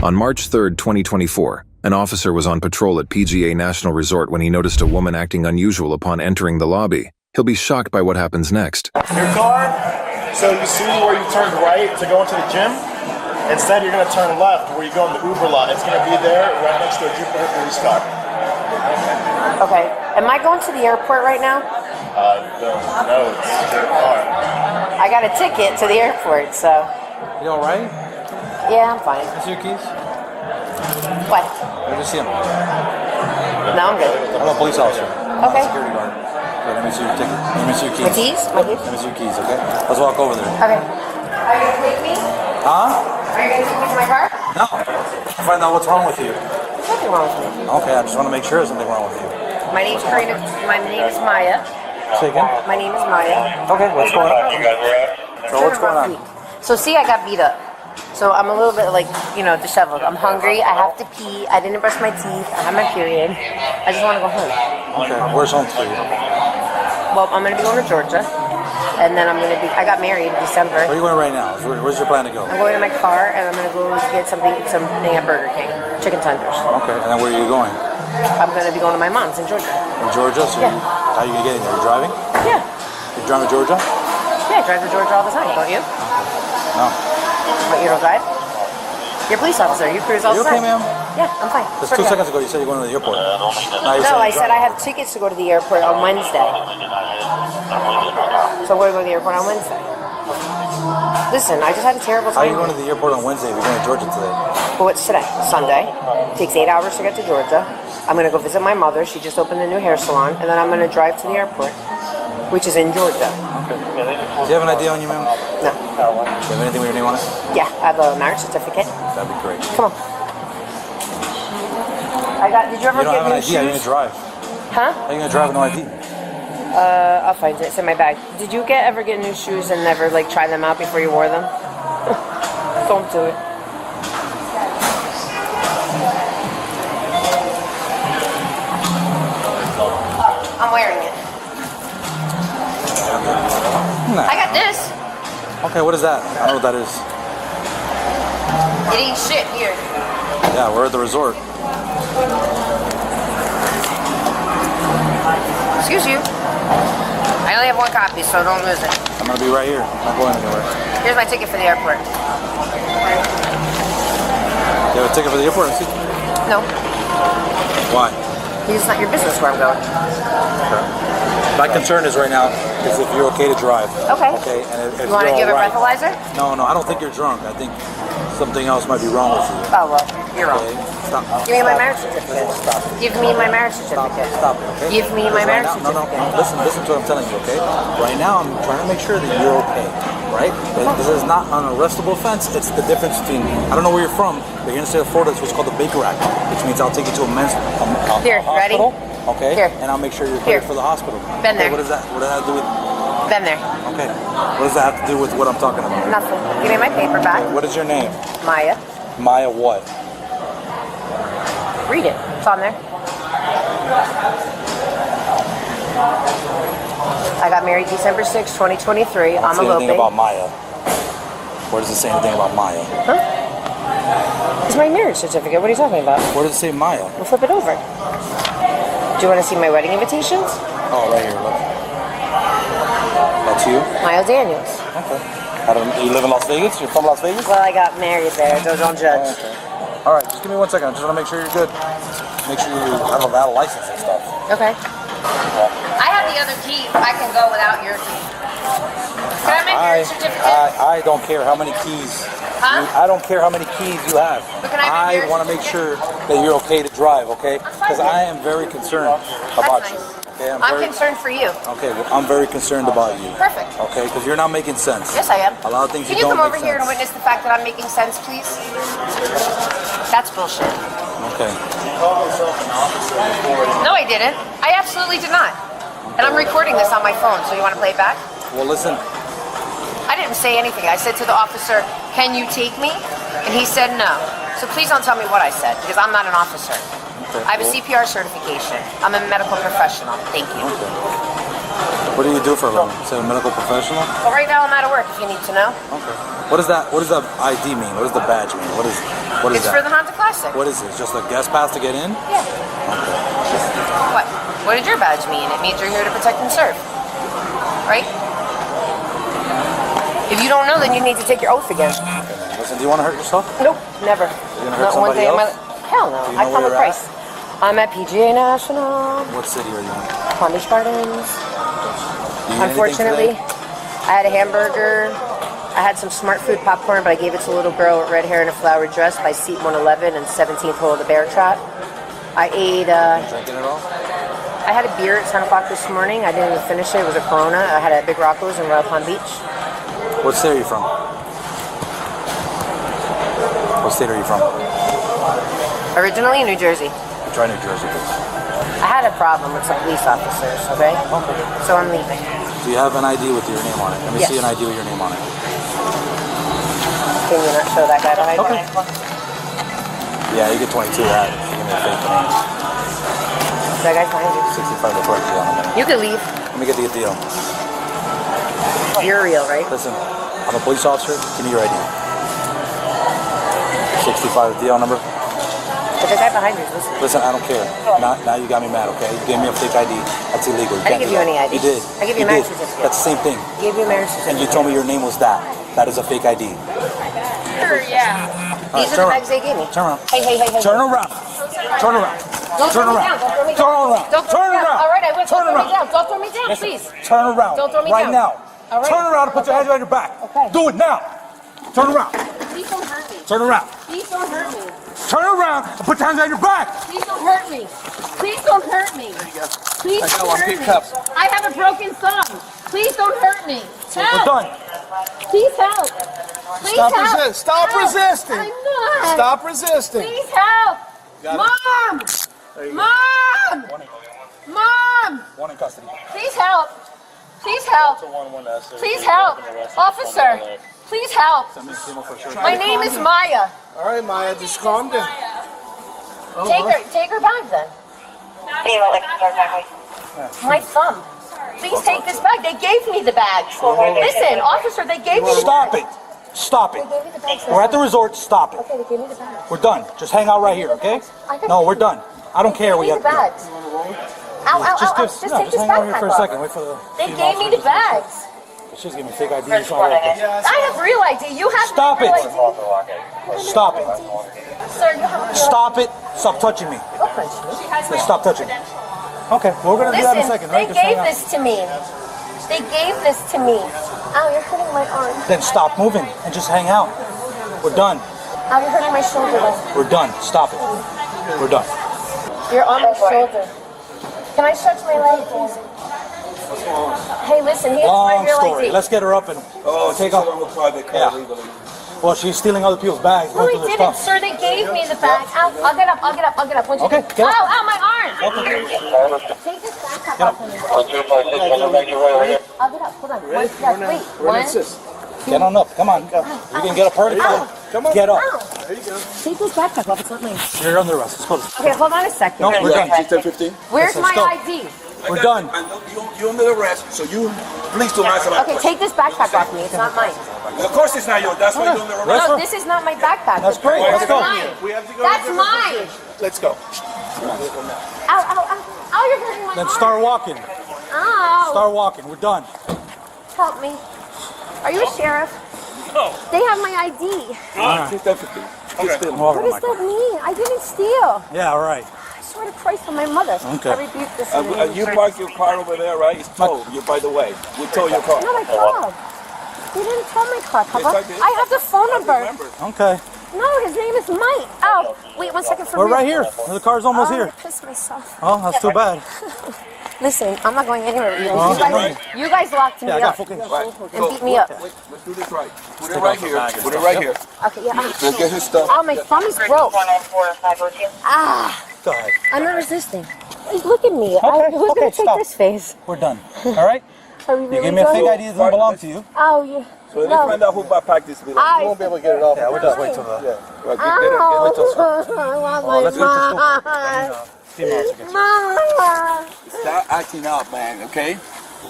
On March 3, 2024, an officer was on patrol at PGA National Resort when he noticed a woman acting unusual upon entering the lobby. He'll be shocked by what happens next. Your car, so you see where you turned right to go into the gym? Instead, you're going to turn left where you go in the Uber lot. It's going to be there right next to a Jupiter police car. Okay. Am I going to the airport right now? No, it's your car. I got a ticket to the airport, so... You all right? Yeah, I'm fine. Can I see your keys? What? Let me see them. No, I'm good. I'm a police officer. Okay. Security guard. Okay, let me see your ticket. Let me see your keys. My keys? My keys? Let me see your keys, okay? Let's walk over there. Okay. Are you going to take me? Huh? Are you going to take me to my car? No. Find out what's wrong with you. There's nothing wrong with me. Okay, I just want to make sure there's something wrong with you. My name's Karina. My name is Maya. Say again? My name is Maya. Okay, what's going on? So what's going on? So see, I got beat up. So I'm a little bit like, disheveled. I'm hungry. I have to pee. I didn't brush my teeth. I have my period. I just want to go home. Okay, where's home for you? Well, I'm going to be going to Georgia. And then I got married in December. Where are you going right now? Where's your plan to go? I'm going to my car and I'm going to go get something at Burger King. Chicken tenders. Okay, and then where are you going? I'm going to be going to my mom's in Georgia. In Georgia? So Yeah. How are you going to get in there? You driving? Yeah. You driving to Georgia? Yeah, I drive to Georgia all the time, don't you? No. But you don't drive? You're a police officer. You cruise all Are you the time. okay, ma'am? Yeah, I'm fine. Just 2 seconds ago, you said you're going to the airport. Now you're No, I saying said I have tickets to go to the airport on Wednesday. So we're going to the airport on Wednesday. Listen, I just had a terrible How are time. you going to the airport on Wednesday if you're going to Georgia today? Well, what's today? Sunday. It takes 8 hours to get to Georgia. I'm going to go visit my mother. She just opened a new hair salon. And then I'm going to drive to the airport, which is in Georgia. Okay. Do you have an ID on you, ma'am? No. Do you have anything with your name on it? Yeah, I have a marriage certificate. That'd be great. Come on. Did you ever You don't get have an new ID, how are you going shoes? to drive? Huh? How are you going to drive with no ID? I'll find it. It's in my bag. Did you ever get new shoes and never try them out before you wore them? Don't do it. I'm wearing it. Nah. I got this. Okay, what is that? I don't know what that is. It ain't shit here. Yeah, we're at the resort. Excuse you. I only have one copy, so don't lose it. I'm going to be right here. I'm not going anywhere. Here's my ticket for the airport. You have a ticket for the airport? No, Why? because it's not your business where I'm going. My concern is right now is if you're okay to drive. Okay. Okay. And if You want to you're give a all right. breathalyzer? No, I don't think you're drunk. I think something else might be wrong with you. Oh, well, you're wrong. Okay. Stop. Give me my Stop. marriage certificate. Stop. Give me my marriage Stop. certificate. Stop it, okay? Give me my marriage Right now, certificate. no. Listen to what I'm telling you, okay? Right now, I'm trying to make sure that you're okay, right? This is not an arrestable offense. It's the difference between, I don't know where you're from, but here in the state of Florida, it's what's called the Baker Act, which means I'll take you to a men's Here, ready? hospital, okay? Here. And I'll make sure you're Here. cleared for the hospital. Been there. What does that have to do with, Been there. okay? What does that have to do with what I'm talking about? Nothing. Give me my paper back. What is your name? Maya. Maya what? Read it. It's on there. I got married December 6, 2023. It doesn't I'm say a anything about Lope. Maya. Where does it say anything about Maya? Huh? It's my marriage certificate. What are you talking about? Where does it say Maya? We'll flip it over. Do you want to see my wedding invitations? Oh, right here, look. That's you? Maya Daniels. Okay. You live in Las Vegas? You're from Las Vegas? Well, I got married there, so don't judge. Oh, okay. All right, just give me 1 second. I just want to make sure you're good. Make sure you have a valid license and stuff. Okay. I have the other key. I can go without your key. Can I make your certificate? I don't care how many keys. Huh? I don't care how many keys you have. But can I make your want to make certificate? sure that you're okay to drive, okay? Because I am very concerned about That's you. nice. Okay, I'm concerned for you. Okay, well, I'm very concerned about you. Perfect. Okay, because you're not making sense. Yes, I am. A lot of things Can you you don't come over make here and sense. witness the fact that I'm making sense, please? That's bullshit. Okay. No, I didn't. I absolutely did not. And I'm recording this on my phone, so you want to play it back? Well, listen. I didn't say anything. I said to the officer, "Can you take me?" And he said no. So please don't tell me what I said, because I'm not an officer. Okay, I have a well, CPR certification. I'm a medical professional. Thank you. okay. What do you do for a living? Is it a medical professional? Well, right now I'm out of work. If you need to know. Okay. What does that? What does the ID mean? What does the badge mean? What is It's that? for the Honda Classic. What is it? Just a guest pass to get in? Yeah. What? What did your badge mean? It means you're here to protect and serve. Right? If you don't know, then you need to take your oath again. Listen, do you want to hurt yourself? Nope, never. You're gonna hurt Not one somebody day in my else? hell no. Do you I know come where with you're price. I'm at PGA National, What city are you in? Palm Beach Gardens. Do you eat anything Unfortunately, today? I had a hamburger. I had some smart food popcorn, but I gave it to a little girl with red hair in a flowered dress by seat 111 and 17th hole of the Bear Trap. I ate. Drinking it all? I had a beer at 10 o'clock this morning. I didn't even finish it. It was a Corona. I had it at Big Rocco's in Royal Palm Beach. What state are you from? What state are you from? Originally New Jersey. Try New Jersey, please. I had a problem with some police officers, okay? So I'm leaving. Do you have an ID with your name on it? Let me Yes. see an ID with your name on it. Can you not show that guy behind Okay. me? Yeah, you get 22 of that. Give me a fake name. That guy's behind you. 65 the correct deal on a minute. You can leave. Let me get the deal. You're real, right? Listen, I'm a police officer. Give me your ID. 65 the deal number. But the guy behind you is listening. Listen, I don't care. Now you got me mad, okay? You gave me a fake ID. That's illegal. You I can't didn't give do you that. any ID. You did. I gave you a You marriage did. certificate. That's the same thing. I gave you a marriage certificate. And you told me your name was that. That is a fake ID. Sure, yeah. All These right, are the turn bags they gave me. Turn around. Hey, hey, hey, hey. Turn around. Turn around. Don't Turn throw me around. down. Don't throw me Turn down. around. Don't throw Turn me down. around. All right, I will. Turn Don't throw me around. down. Don't throw me down, Listen, please. turn around. Don't throw me right down. now. All right. Turn around and put your hands behind your back. Okay. Do it now. Turn around. Please don't hurt me. Turn around. Please don't hurt me. Turn around and put your hands behind your back. Please don't hurt me. Please don't hurt me. Please don't hurt me. I have a broken thumb. Please don't hurt me. We're Help. done. Please help. Please Stop help. resist. Stop Help. resisting. I'm not. Stop resisting. Please help. Mom. Mom. Mom. One in custody. Please help. Please help. Please help. Officer. Please help. My name is Maya. All right, Maya, just calm down. Take her bag then. My thumb. Please take this bag. They gave me the bags. Listen, officer, they gave me the Stop bags. it. Stop it. They gave me the bags. We're at the resort. Stop it. Okay, they gave me the bags. We're done. Just hang out right here, okay? No, we're done. I don't care They what gave you me the have to do. bags. Ow, ow, Just ow, ow. give, Just no, take just this hang out here backpack for a off. second. Wait for the. They gave me the bags. She's giving me fake ID. It's not right there. I have real ID. You have Stop real it. ID. Stop it. Sir, you have real Stop it. Stop touching me. ID. Don't punch me. Stop touching me. Okay, we're gonna do that in a Listen, second. they Right? Just hang gave out. this to me. They gave this to me. Ow, you're hurting my arm. Then stop moving and just hang out. We're done. Ow, you're hurting my shoulder. We're done. Stop it. We're done. You're on my shoulder. Can I stretch my leg, please? Hey, listen, here's my Long real story. ID. Let's get her up and take off. Yeah. Well, she's stealing other people's bags. No, going they through their didn't, stuff. sir. They gave me the bag. Ow, I'll get up. I'll get up. I'll get up. Once you Okay, get get up. Ow, ow, my arm. Take this backpack off of me. I'll get up. Hold on. Wait. One. Get on up. Come on. You can get up her. Come on. Get up. Ow. Take this backpack off. It's not mine. You're under arrest. Let's go. Okay, hold on a second. No, we're done. Where's my Let's go. ID? We're done. You're under arrest, so you please do not answer my Okay, question. take this backpack off me. It's not mine. Of course it's not yours. That's why you're under arrest. Let's No, go. this is not my backpack. That's great. Let's go. Mine. We have to go. That's mine. Let's go. Ow, ow, ow. Ow, you're hurting my Then arm. start walking. Ow. Start walking. We're done. Help me. Are you a sheriff? No. They have my ID. Please do 50. What does that mean? I didn't steal. Yeah, all right. I swear to Christ on my mother. Okay. I rebuke this. in the name of You Jesus. park your car over there, right? It's towed. You, by the way, we towed your car. Not my car. They didn't tell my car, Papa. Yes, I did. I have the phone number. Remember. Okay. No, his name is Mike. Oh, wait 1 second for We're real. right here. The car's almost Oh, here. I pissed myself. Oh, that's too bad. Listen, I'm not going anywhere with you. Oh, You guys locked me Yeah, I got up full case. and beat me up. Let's do this right. Put it right here. Put it right here. Okay, yeah. Let's get his stuff. Oh, my thumb is broke. Ah, Go ahead. I'm not resisting. Hey, look at me. Who's okay, gonna take stop. this face? We're done. All right? Are we You really gave me a fake going? ID that doesn't belong to you. Oh, you. So let's find out who my practice belongs. I You won't be able to get it off. Yeah, we're done. Wait till the. Right, Ow. I want my Let's go to mom. Female. Mama. Stop acting out, man, okay?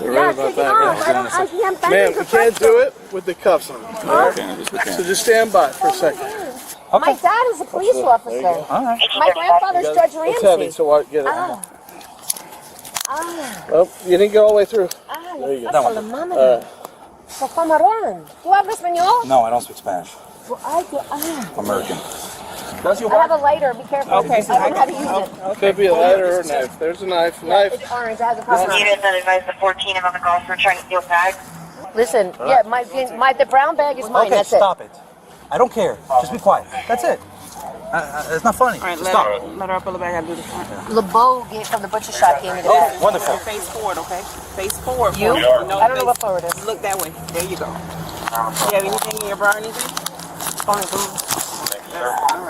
Yeah, take it off. I can't bend Ma'am, the we can't cuffs. do it with the cuffs on. Huh? So just stand by for a second. My dad is a police officer. All right. My grandfather's Judge It's heavy, Ramsey. so what? Get it. Oh, you didn't go all the way through. There you go. That one. Sa camarón. ¿Tú hablas español? No, I don't speak Spanish. American. That's your I have a lighter. Be careful. Okay. I don't know how to use it. Could be a lighter or a knife. There's a knife. Knife. It's orange. It has a cover on it. Units that advise the 14 on the golf for trying to steal bags. Listen, yeah, the brown bag is mine. Okay, That's stop it. I don't care. Just be quiet. That's it. It's not funny. All right, Just stop. let her up on the bag. I do the front. it. LeBeau from the butcher shop gave me the bag. Wonderful. Face forward, okay? Face forward. You? No, I don't know what forward is. Look that way. There you go. You have anything in your bra or anything?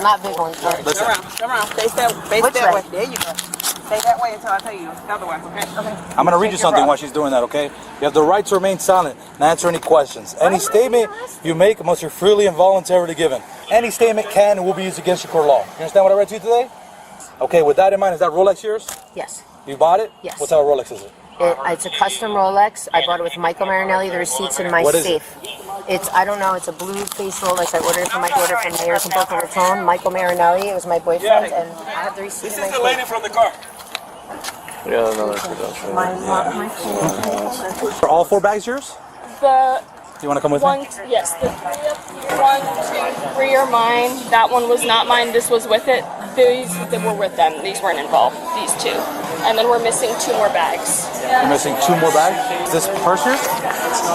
Not big ones. Turn around. Come around. Face that Which way. way? There you go. Stay that way until I tell you the other way, okay? I'm going to read you something while she's doing that, okay? You have the right to remain silent and answer any questions. Any statement you make must be freely and voluntarily given. Any statement can and will be used against you court of law. You understand what I read to you today? Okay, with that in mind, is that Rolex yours? Yes. You bought it? Yes. What type of Rolex is it? It's a custom Rolex. I bought it with Michael Marinelli. The receipt's in my What is safe. It's, I don't know, it's a blue face Rolex. I ordered it from my daughter from Mayors in Boca Raton. Michael Marinelli, it was my boyfriend, and I have the receipt in my safe. from the car. Yeah, another production. My phone. Are all 4 bags yours? The You want to come with one, me? yes, the 3 up here, 1, 2, 3 are mine. That one was not mine. This was with it. These that were with them. These weren't involved. These 2, and then we're missing 2 more bags. You're missing 2 more bags? Is this purse yours?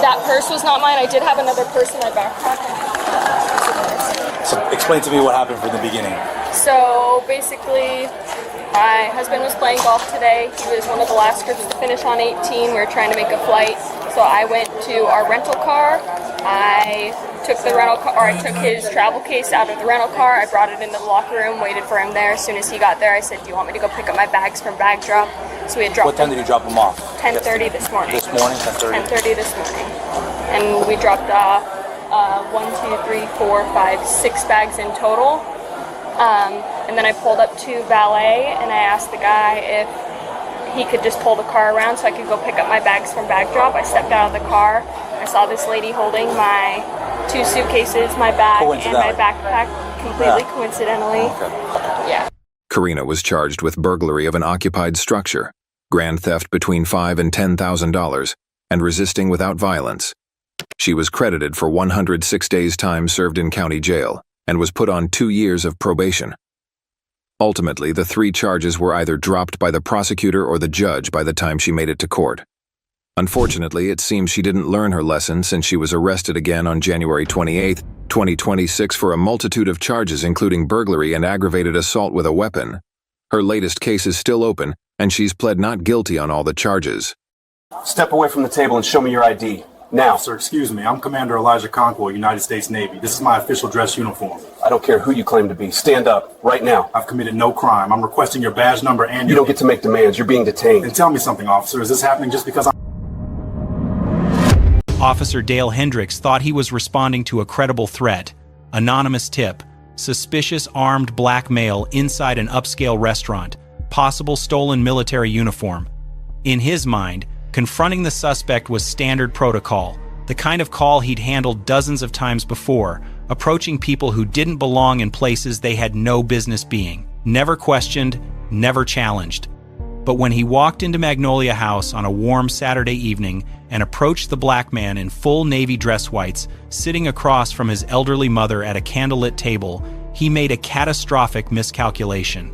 That purse was not mine. I did have another purse in my backpack. So explain to me what happened from the beginning. So basically, my husband was playing golf today. He was one of the last groups to finish on 18. We were trying to make a flight. So I went to our rental car. I took his travel case out of the rental car. I brought it into the locker room, waited for him there. As soon as he got there, I said, "Do you want me to go pick up my bags from bag drop?" So we had dropped What time did you drop them off? 10:30 this morning. This morning, 10:30? 10:30 this morning. And we dropped off 1, 2, 3, 4, 5, 6 bags in total. And then I pulled up to valet and I asked the guy if he could just pull the car around so I could go pick up my bags from bag drop. I stepped out of the car. I saw this lady holding my 2 suitcases, my bag, and my backpack, completely coincidentally. Yeah. Karina was charged with burglary of an occupied structure, grand theft between $5,000 and $10,000, and resisting without violence. She was credited for 106 days' time served in county jail and was put on 2 years of probation. Ultimately, the 3 charges were either dropped by the prosecutor or the judge by the time she made it to court. Unfortunately, it seems she didn't learn her lesson since she was arrested again on January 28, 2026 for a multitude of charges including burglary and aggravated assault with a weapon. Her latest case is still open, and she's pled not guilty on all the charges. Step away from the table and show me your ID. Now. Sir, excuse me. I'm Commander Elijah Conquo, United States Navy. This is my official dress uniform. I don't care who you claim to be. Stand up, right now. I've committed no crime. I'm requesting your badge number and You don't get to make demands. You're being detained. And tell me something, officer. Is this happening just because I'm... Officer Dale Hendricks thought he was responding to a credible threat. Anonymous tip. Suspicious armed black male inside an upscale restaurant. Possible stolen military uniform. In his mind, confronting the suspect was standard protocol, the kind of call he'd handled dozens of times before, approaching people who didn't belong in places they had no business being. Never questioned, never challenged. But when he walked into Magnolia House on a warm Saturday evening and approached the black man in full navy dress whites, sitting across from his elderly mother at a candlelit table, he made a catastrophic miscalculation.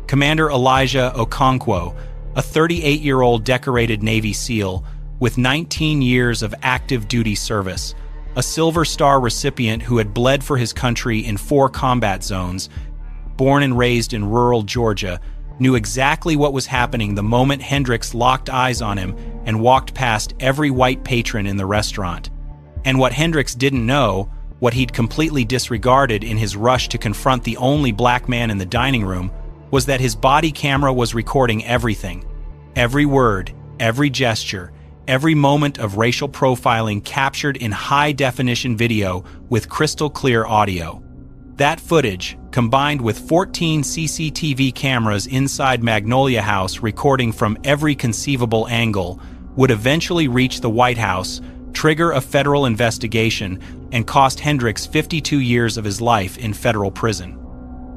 Commander Elijah Okonkwo, a 38-year-old decorated Navy SEAL with 19 years of active duty service, a Silver Star recipient who had bled for his country in 4 combat zones, born and raised in rural Georgia, knew exactly what was happening the moment Hendricks locked eyes on him and walked past every white patron in the restaurant. And what Hendricks didn't know, what he'd completely disregarded in his rush to confront the only black man in the dining room, was that his body camera was recording everything. Every word, every gesture, every moment of racial profiling captured in high-definition video with crystal-clear audio. That footage, combined with 14 CCTV cameras inside Magnolia House recording from every conceivable angle, would eventually reach the White House, trigger a federal investigation, and cost Hendricks 52 years of his life in federal prison.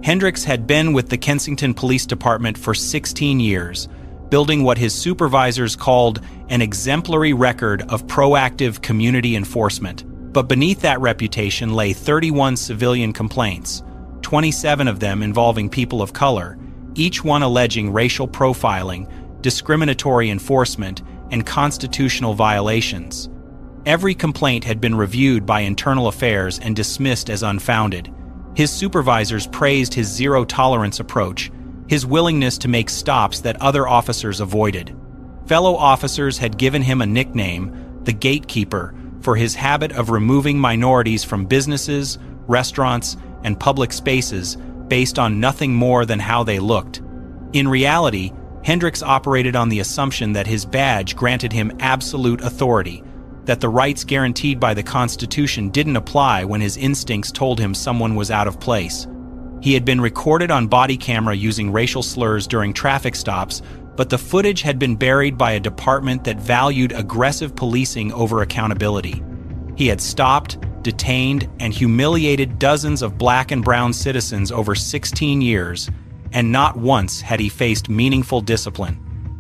Hendricks had been with the Kensington Police Department for 16 years, building what his supervisors called an exemplary record of proactive community enforcement. But beneath that reputation lay 31 civilian complaints, 27 of them involving people of color, each one alleging racial profiling, discriminatory enforcement, and constitutional violations. Every complaint had been reviewed by Internal Affairs and dismissed as unfounded. His supervisors praised his zero-tolerance approach, his willingness to make stops that other officers avoided. Fellow officers had given him a nickname, the Gatekeeper, for his habit of removing minorities from businesses, restaurants, and public spaces based on nothing more than how they looked. In reality, Hendricks operated on the assumption that his badge granted him absolute authority, that the rights guaranteed by the Constitution didn't apply when his instincts told him someone was out of place. He had been recorded on body camera using racial slurs during traffic stops, but the footage had been buried by a department that valued aggressive policing over accountability. He had stopped, detained, and humiliated dozens of black and brown citizens over 16 years, and not once had he faced meaningful discipline.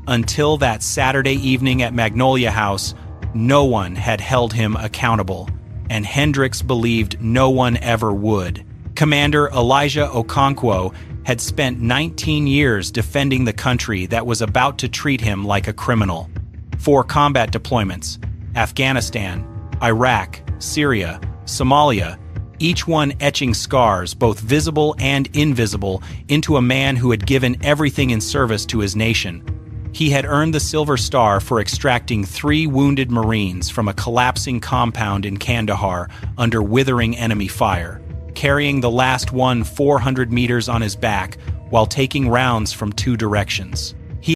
Until that Saturday evening at Magnolia House, no one had held him accountable, and Hendricks believed no one ever would. Commander Elijah Okonkwo had spent 19 years defending the country that was about to treat him like a criminal. 4 combat deployments: Afghanistan, Iraq, Syria, Somalia, each one etching scars, both visible and invisible, into a man who had given everything in service to his nation. He had earned the Silver Star for extracting 3 wounded Marines from a collapsing compound in Kandahar under withering enemy fire, carrying the last one 400 meters on his back while taking rounds from 2 directions.